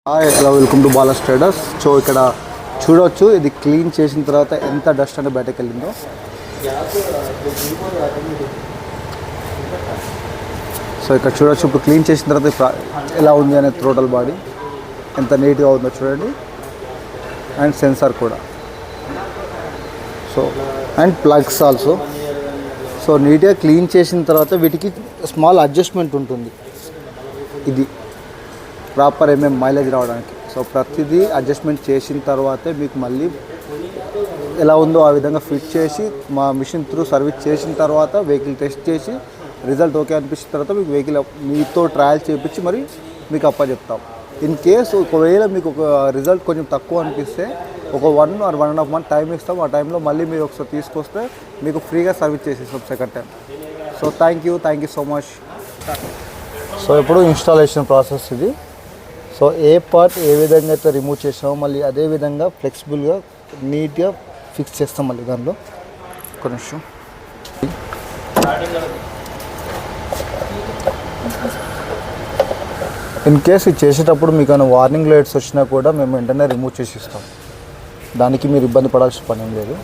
Hello welcome to Bala's traders. So ఇక్కడ చూడవచ్చు, ఇది క్లీన్ చేసిన తర్వాత ఎంత డస్ట్ అనేది బయటకు వెళ్ళిందో. సో ఇక్కడ చూడవచ్చు, ఇప్పుడు క్లీన్ చేసిన తర్వాత ఎలా ఉంది అనేది టోటల్ బాడీ ఎంత నీట్గా ఉందో చూడండి. అండ్ సెన్సార్ కూడా, so and plugs also. So నీట్గా క్లీన్ చేసిన తర్వాత వీటికి స్మాల్ అడ్జస్ట్మెంట్ ఉంటుంది, ఇది ప్రాపర్ మైలేజ్ రావడానికి. సో ప్రతిదీ అడ్జస్ట్మెంట్ చేసిన తర్వాతే మీకు మళ్ళీ ఎలా ఉందో ఆ విధంగా ఫిట్ చేసి మా మిషన్ త్రూ సర్వీస్ చేసిన తర్వాత వెహికల్ టెస్ట్ చేసి రిజల్ట్ ఓకే అనిపించిన తర్వాత మీకు వెహికల్ మీతో ట్రయల్ చేయించి మరి మీకు అప్పచెప్తాం. ఇన్ కేసు ఒకవేళ మీకు ఒక రిజల్ట్ కొంచెం తక్కువ అనిపిస్తే ఒక 1 or 1.5 month టైం ఇస్తాం. ఆ టైంలో మళ్ళీ మీరు ఒకసారి తీసుకొస్తే మీకు ఫ్రీగా సర్వీస్ చేసేస్తాం second time. So thank you so much. So ఇప్పుడు ఇన్స్టాలేషన్ ప్రాసెస్ ఇది. సో ఏ పార్ట్ ఏ విధంగా అయితే రిమూవ్ చేసామో మళ్ళీ అదే విధంగా ఫ్లెక్సిబుల్గా నీట్గా ఫిక్స్ చేస్తాం మళ్ళీ దానిలో. ఒక నిమిషం. ఇన్ కేస్ ఇది చేసేటప్పుడు మీకు ఏమైనా వార్నింగ్ లైట్స్ వచ్చినా కూడా మేము వెంటనే రిమూవ్ చేసి ఇస్తాం. దానికి మీరు ఇబ్బంది పడాల్సిన పని ఏం లేదు.